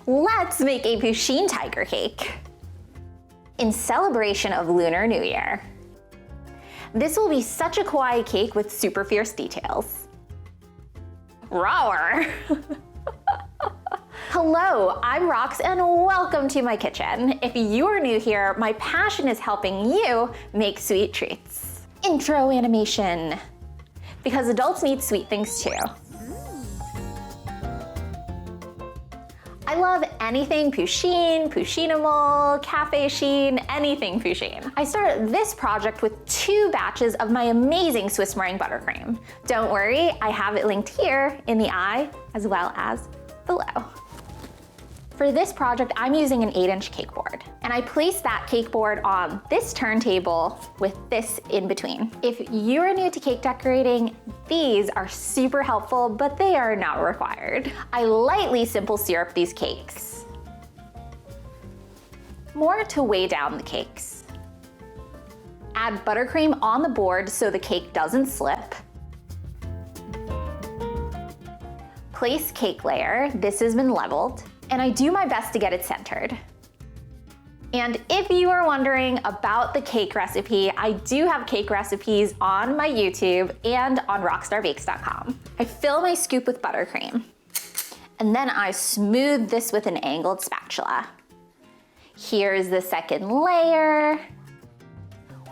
let's make a Pusheen tiger cake in celebration of Lunar New Year. This will be such a kawaii cake with super fierce details. Roar! Hello, I'm Rox and welcome to my kitchen. If you are new here, my passion is helping you make sweet treats. Intro animation. Because adults need sweet things too. I love anything Pusheen, Pusheeninal, Cafe Sheen, anything Pusheen. I started this project with 2 batches of my amazing Swiss meringue buttercream. Don't worry, I have it linked here in the eye as well as below. For this project, I'm using an 8-inch cake board, and I placed that cake board on this turntable with this in between. If you're new to cake decorating, these are super helpful, but they are not required. I lightly simple syrup these cakes, more to weigh down the cakes. Add buttercream on the board so the cake doesn't slip. Place cake layer, this has been leveled, and I do my best to get it centered. And if you are wondering about the cake recipe, I do have cake recipes on my YouTube and on rocksstarbakes.com. I fill my scoop with buttercream, and then I smooth this with an angled spatula. Here's the second layer.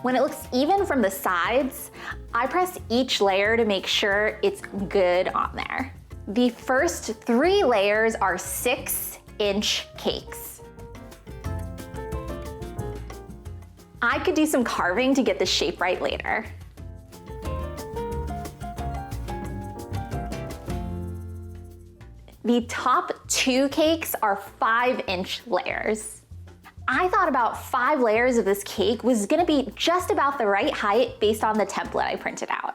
When it looks even from the sides, I press each layer to make sure it's good on there. The first 3 layers are 6-inch cakes. I could do some carving to get the shape right later. The top 2 cakes are 5-inch layers. I thought about 5 layers of this cake was gonna be just about the right height based on the template I printed out.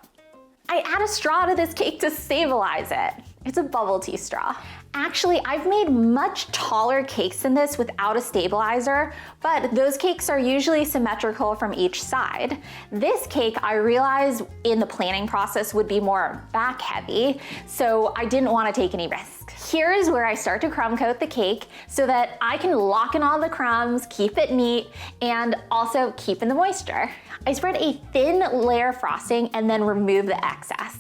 I add a straw to this cake to stabilize it. It's a bubble tea straw. Actually, I've made much taller cakes than this without a stabilizer, but those cakes are usually symmetrical from each side. This cake, I realized in the planning process, would be more back heavy, so I didn't want to take any risks. Here is where I start to crumb coat the cake so that I can lock in all the crumbs, keep it neat, and also keep in the moisture. I spread a thin layer of frosting and then remove the excess.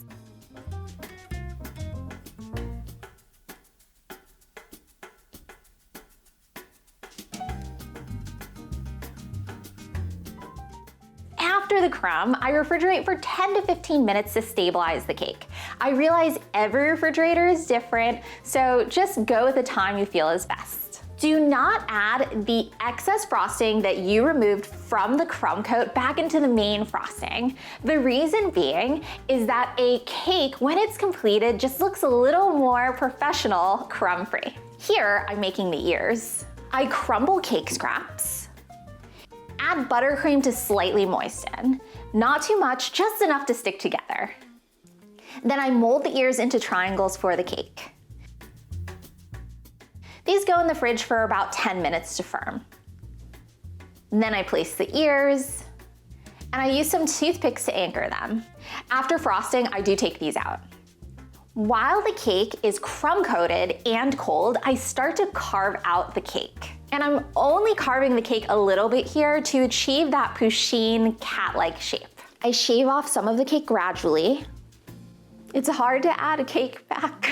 After the crumb, I refrigerate for 10 to 15 minutes to stabilize the cake. I realize every refrigerator is different, so just go with the time you feel is best. Do not add the excess frosting that you removed from the crumb coat back into the main frosting. The reason being is that a cake, when it's completed, just looks a little more professional crumb-free. Here, I'm making the ears. I crumble cake scraps. Add buttercream to slightly moisten. Not too much, just enough to stick together. Then I mold the ears into triangles for the cake. These go in the fridge for about 10 minutes to firm. Then I place the ears, and I use some toothpicks to anchor them. After frosting, I do take these out. While the cake is crumb coated and cold, I start to carve out the cake. And I'm only carving the cake a little bit here to achieve that Pusheen cat-like shape. I shave off some of the cake gradually. It's hard to add a cake back.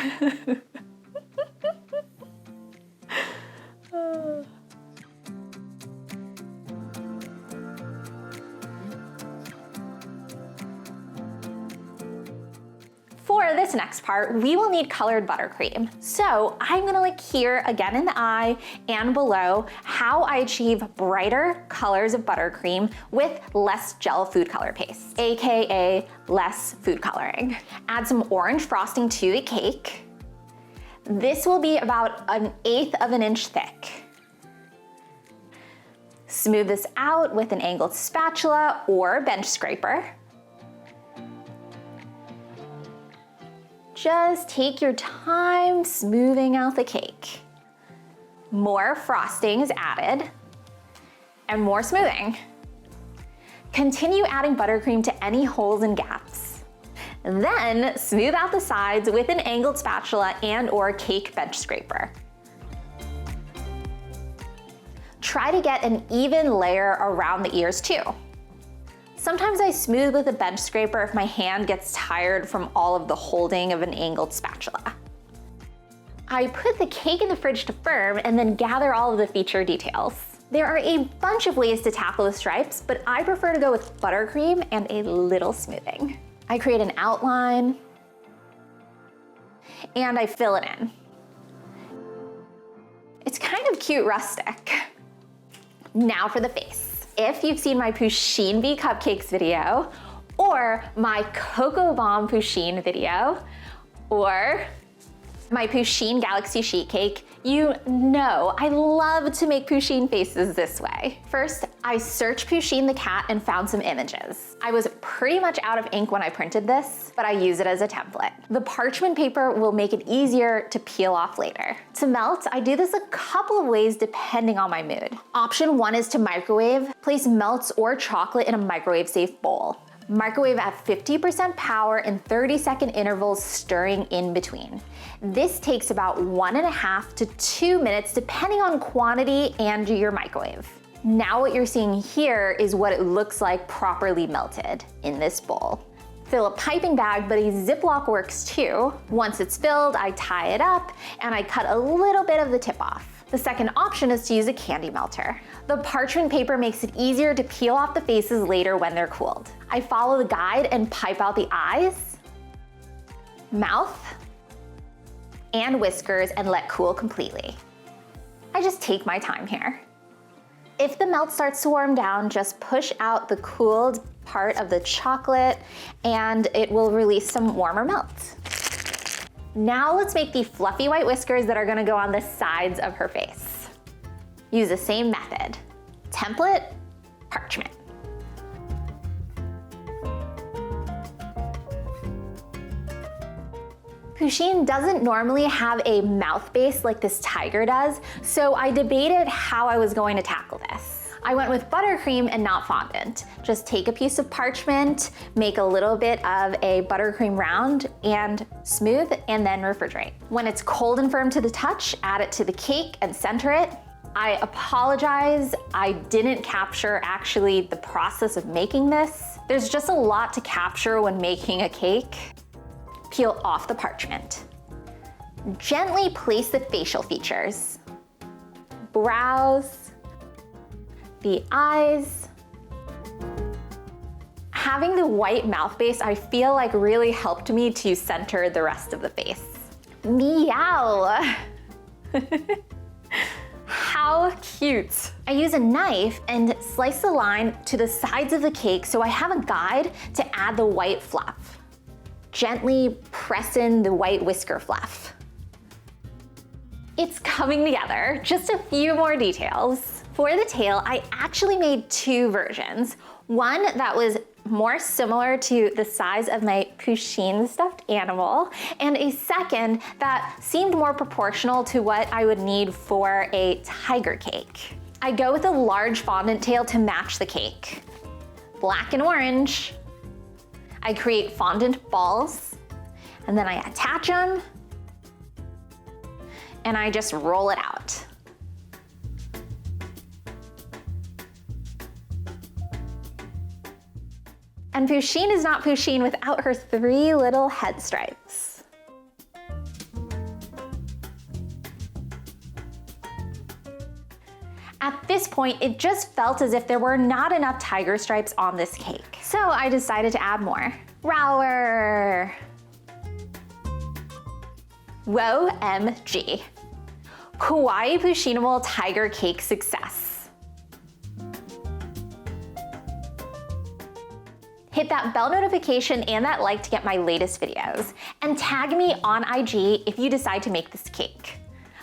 For this next part, we will need colored buttercream. So I'm gonna look here again in the eye and below how I achieve brighter colors of buttercream with less gel food color paste, AKA less food coloring. Add some orange frosting to the cake. This will be about 1/8 of an inch thick. Smooth this out with an angled spatula or bench scraper. Just take your time smoothing out the cake. More frosting is added and more smoothing. Continue adding buttercream to any holes and gaps. Then smooth out the sides with an angled spatula and or cake bench scraper. Try to get an even layer around the ears too. Sometimes I smooth with a bench scraper if my hand gets tired from all of the holding of an angled spatula. I put the cake in the fridge to firm and then gather all of the feature details. There are a bunch of ways to tackle the stripes, but I prefer to go with buttercream and a little smoothing. I create an outline and I fill it in. It's kind of cute rustic. Now for the face. If you've seen my Pusheen Bee cupcakes video, or my Cocoa Bomb Pusheen video, or my Pusheen Galaxy Sheet Cake, you know I love to make Pusheen faces this way. First, I searched Pusheen the cat and found some images. I was pretty much out of ink when I printed this, but I use it as a template. The parchment paper will make it easier to peel off later. To melt, I do this a couple of ways depending on my mood. Option 1 is to microwave. Place melts or chocolate in a microwave-safe bowl. Microwave at 50% power in 30-second intervals, stirring in between. This takes about 1.5 to 2 minutes depending on quantity and your microwave. Now what you're seeing here is what it looks like properly melted in this bowl. Fill a piping bag, but a Ziploc works too. Once it's filled, I tie it up and I cut a little bit of the tip off. The second option is to use a candy melter. The parchment paper makes it easier to peel off the faces later when they're cooled. I follow the guide and pipe out the eyes, mouth, and whiskers and let cool completely. I just take my time here. If the melt starts to warm down, just push out the cooled part of the chocolate and it will release some warmer melt. Now let's make the fluffy white whiskers that are gonna go on the sides of her face. Use the same method. Template, parchment. Pusheen doesn't normally have a mouth base like this tiger does, so I debated how I was going to tackle this. I went with buttercream and not fondant. Just take a piece of parchment, make a little bit of a buttercream round and smooth, and then refrigerate. When it's cold and firm to the touch, add it to the cake and center it. I apologize, I didn't capture actually the process of making this. There's just a lot to capture when making a cake. Peel off the parchment. Gently place the facial features. Brows, the eyes. Having the white mouth base, I feel like really helped me to center the rest of the face. Meow. How cute. I use a knife and slice the line to the sides of the cake so I have a guide to add the white fluff. Gently press in the white whisker fluff. It's coming together, just a few more details. For the tail, I actually made 2 versions. One that was more similar to the size of my Pusheen stuffed animal, and a second that seemed more proportional to what I would need for a tiger cake. I go with a large fondant tail to match the cake. Black and orange. I create fondant balls, and then I attach them, and I just roll it out. And Pusheen is not Pusheen without her 3 little head stripes. At this point, it just felt as if there were not enough tiger stripes on this cake. So I decided to add more. Rower. Whoa, MG. Kawaii Pusheeninal tiger cake success. Hit that bell notification and that like to get my latest videos. And tag me on IG if you decide to make this cake.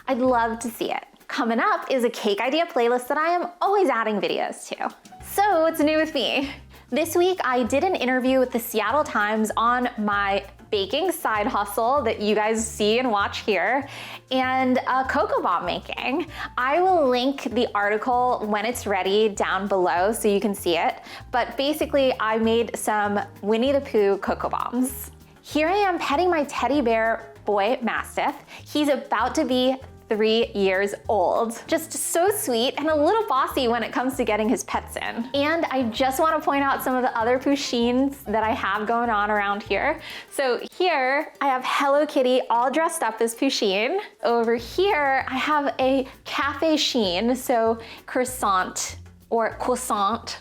I'd love to see it. Coming up is a cake idea playlist that I am always adding videos to. So what's new with me? This week I did an interview with the Seattle Times on my baking side hustle that you guys see and watch here, and cocoa bomb making. I will link the article when it's ready down below so you can see it, but basically I made some Winnie the Pooh cocoa bombs. Here I am petting my teddy bear boy Mastiff. He's about to be 3 years old. Just so sweet and a little bossy when it comes to getting his pets in. And I just want to point out some of the other Pusheens that I have going on around here. So here I have Hello Kitty all dressed up as Pusheen. Over here I have a cafe sheen, so croissant or croissant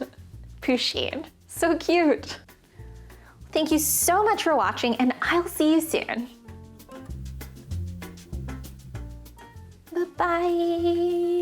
Pusheen. So cute. Thank you so much for watching, and I'll see you soon. Bye-bye.